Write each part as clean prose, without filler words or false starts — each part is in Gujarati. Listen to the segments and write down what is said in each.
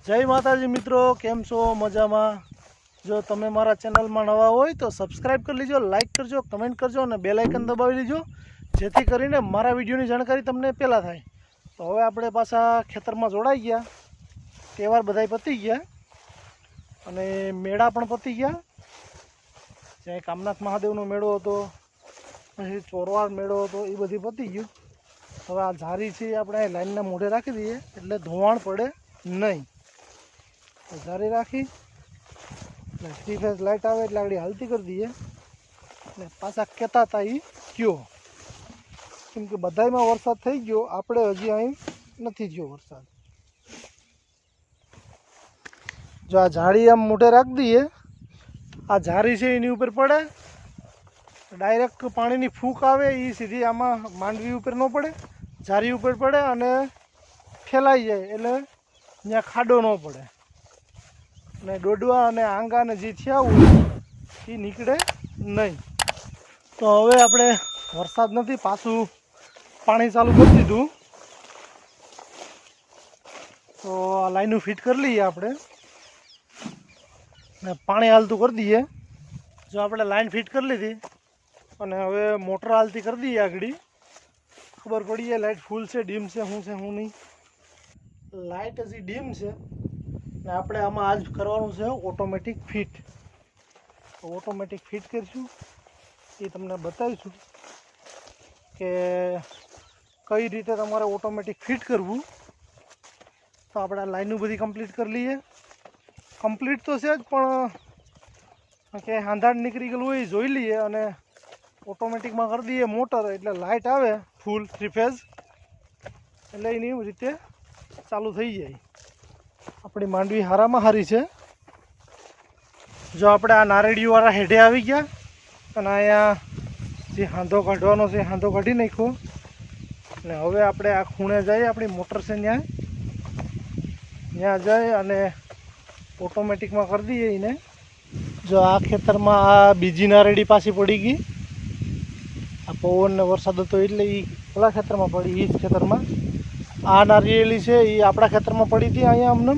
जय माताजी मित्रों, केम छो? मजामां? जो तमे मारा चेनल में नवा होय तो सब्सक्राइब कर लीजो, लाइक करजो, कमेंट करजो और बेल आइकन दबावी लीजो, जेथी करीने मारा विडियोनी जाणकारी तमने पहेला थाय। तो हवे आपणे पाछा खेतरमां जोडाई गया, तहेवार बधाय पती गया अने मेळा पण पती गया। ज्यां कामनाथ महादेवनो मेळो हतो, पछी चोरवाड मेळो हतो, ए बधी पती गयुं। हवे आ झारी छे आपणे लाइनना मोढे राखी दईए એટલે ધોવાણ પડે નહીં। झारी राखी थ्री फेज लाइट आवे એટલે આગળ હાલતી કરી દઈએ ને પાછા કહેતા હતા એ કયો, કેમ કે બધાયમાં વરસાદ થઈ ગયો, આપણે હજી અહીં નથી થયો વરસાદ। જો આ ઝાડી આમ મોઢે રાખી દઈએ, આ ઝારી છે એની ઉપર પડે, ડાયરેક્ટ પાણીની ફૂંક આવે એ સીધી આમાં માંડવી ઉપર ન પડે, ઝારી ઉપર પડે અને ફેલાઈ જાય એટલે ત્યાં ખાડો ન પડે ને ડોડવા અને આંગા ને જે થયા હોય એ નીકળે નહીં। તો હવે આપણે વરસાદ નથી, પાછું પાણી ચાલુ કરી દીધું, તો આ લાઈનું ફિટ કરી લઈએ આપણે ને પાણી હાલતું કરી દઈએ। જો આપણે લાઈન ફિટ કરી લીધી અને હવે મોટર હાલતી કરી દઈએ આગળ, ખબર પડી જાય લાઇટ ફૂલ છે, ડીમ છે, શું નહીં। લાઇટ હજી ડીમ છે ને આપણે આમાં આજ કરવાનું છે ઓટોમેટિક ફિટ। ઓટોમેટિક ફિટ કરીશું એ તમને બતાવીશું કે કઈ રીતે તમારે ઓટોમેટિક ફિટ કરવું। તો આપણે આ લાઈનો બધી કમ્પ્લીટ કરી લઈએ। કમ્પ્લીટ તો છે જ, પણ કે હાંધાડ નીકળી ગયેલું હોય એ જોઈ લઈએ અને ઓટોમેટિકમાં કરી દઈએ મોટર, એટલે લાઇટ આવે ફૂલ 3 ફેઝ એટલે એની રીતે ચાલુ થઈ જાય। આપણી માંડવી હારામાં હારી છે। જો આપણે આ નારેડીવાળા હેઠે આવી ગયા અને અહીંયા જે હાંધો કાઢવાનો છે હાંધો કાઢી નાખ્યો ને હવે આપણે આ ખૂણે જઈએ, આપણી મોટર છે ત્યાં જઈ અને ઓટોમેટિકમાં કરી દઈએ એને। જો આ ખેતરમાં આ બીજી નારેડી પાછી પડી ગઈ, આ પવન ને વરસાદ હતો એટલે એ પેલા ખેતરમાં પડી, એ જ ખેતરમાં। આ નારિયેલી છે એ આપણા ખેતરમાં પડી હતી અહીંયા અમને।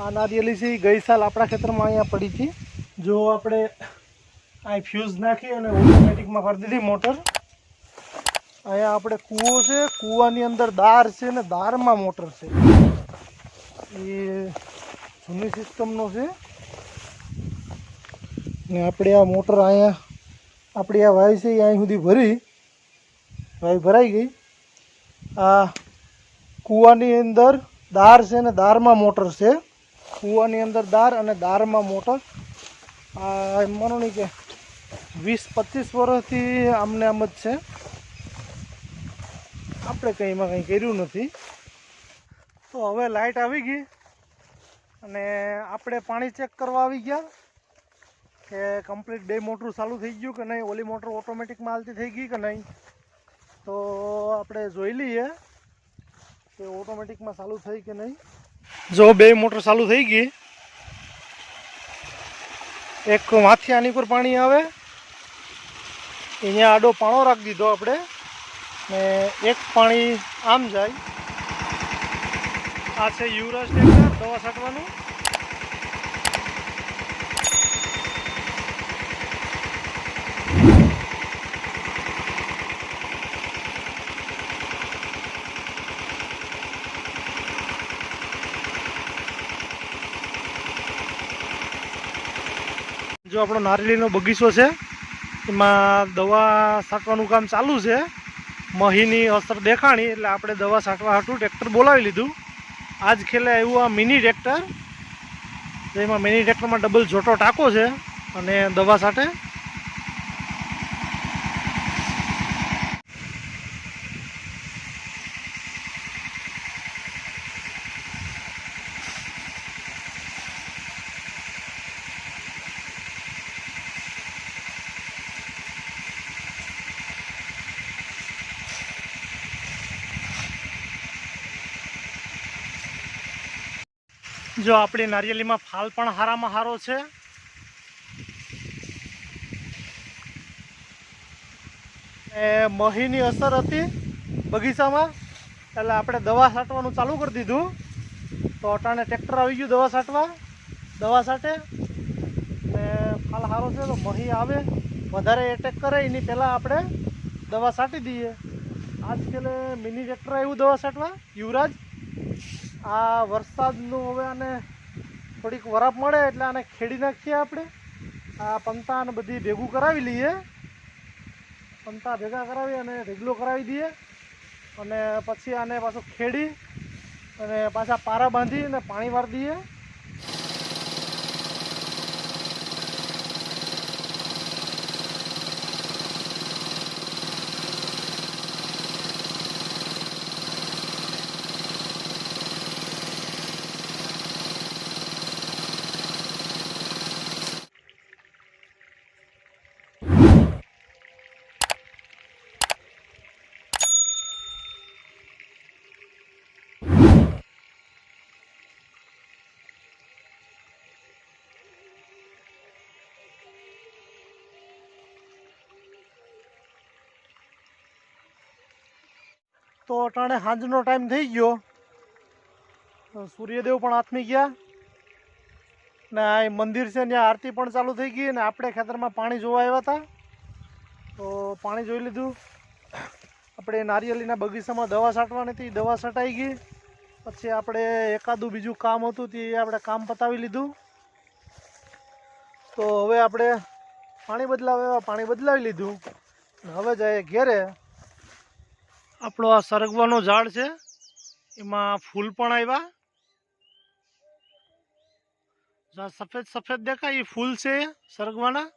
આ નારિયેલી છે એ ગઈ સાલ આપણા ખેતરમાં અહીંયા પડી હતી। જો આપણે આ ફ્યુઝ નાખી અને ઓટોમેટિકમાં કરી દીધી મોટર। અહીંયા આપણે કૂવો છે, કૂવાની અંદર દાર છે ને દારમાં મોટર છે, એ જૂની સિસ્ટમનો છે ને આપણે આ મોટર અહીંયા આપણી આ વાય છે એ અહીં સુધી ભરી, વાય ભરાઈ ગઈ। આ કૂવાની અંદર દાર છે ને દારમાં મોટર છે, કૂવાની અંદર દાર અને દારમાં મોટર। આ એમ માનો નહીં કે 20-25 વર્ષથી આમને આમ જ છે, આપણે કંઈ એમાં કંઈ કર્યું નથી। તો હવે લાઇટ આવી ગઈ અને આપણે પાણી ચેક કરવા આવી ગયા કે કમ્પ્લીટ બે મોટર ચાલુ થઈ ગયું કે નહીં, ઓલી મોટર ઓટોમેટિકમાં હાલતી થઈ ગઈ કે નહીં। તો આપણે જોઈ લઈએ કે ઓટોમેટિકમાં ચાલુ થઈ કે નહીં। જો બે મોટર ચાલુ થઈ ગઈ, એક માથી આની પર પાણી આવે, અહીંયા આડો પાણો રાખી દીધો આપણે ને એક પાણી આમ જાય। આ છે યુવરાજ ટ્રેક્ટર દવા છાંટવાનું। जो આપણો નારિયેળીનો બગીચો છે એમાં દવા છાંટવાનું કામ ચાલુ છે। મહીની અસર દેખાણી એટલે આપણે દવા છાંટવા હાટું ટ્રેક્ટર બોલાવી લીધું। આજ ખેલે આવ્યું આ મિની ટ્રેક્ટર, જેમાં મિની ટ્રેક્ટરમાં ડબલ જોટો ટાંકો છે અને દવા છાંટે। जो अपनी नारिયેલી में फाल पण हारामां हारो छे। महीनी असर हती बगीचा में एटले आपणे दवा छांटवानुं चालू कर दीधुं તો અટાણે ટ્રેક્ટર આવી ગયું દવા છાંટવા, દવા છાંટે ને ફાલ સારો છે તો મહી આવે વધારે એટેક કરે એની પહેલાં આપણે દવા છાંટી દઈએ. આજકાલે મિની ટ્રેક્ટર આવ્યું દવા છાંટવા યુવરાજ. આ વરસાદનું હવે આને થોડીક વરાપ મળે એટલે આને ખેડી નાખીએ આપણે. આ પંતા ને બધી ભેગું કરાવી લઈએ, પંતા ભેગા કરાવી અને ઢગલો કરાવી દઈએ અને પછી આને પાછું ખેડી અને પાછા પારા બાંધી અને પાણી વાળી દઈએ. તો અટાણે સાંજનો ટાઈમ થઈ ગયો, સૂર્યદેવ પણ આથમી ગયા ને આ મંદિર છે ત્યાં આરતી પણ ચાલુ થઈ ગઈ ને આપણે ખેતરમાં પાણી જોવા આવ્યા હતા તો પાણી જોઈ લીધું. આપણે નારિયેળીના બગીચામાં દવા છાંટવાની હતી, દવા છટાઈ ગઈ. પછી આપણે એકાદું બીજું કામ હતું તે આપણે કામ પતાવી લીધું. તો હવે આપણે પાણી બદલાવી લીધું. હવે જાય ઘેરે. આપણો આ સરગવાનો ઝાડ છે એમાં ફૂલ પણ આવ્યા, સફેદ સફેદ દેખાય એ ફૂલ છે સરગવાના.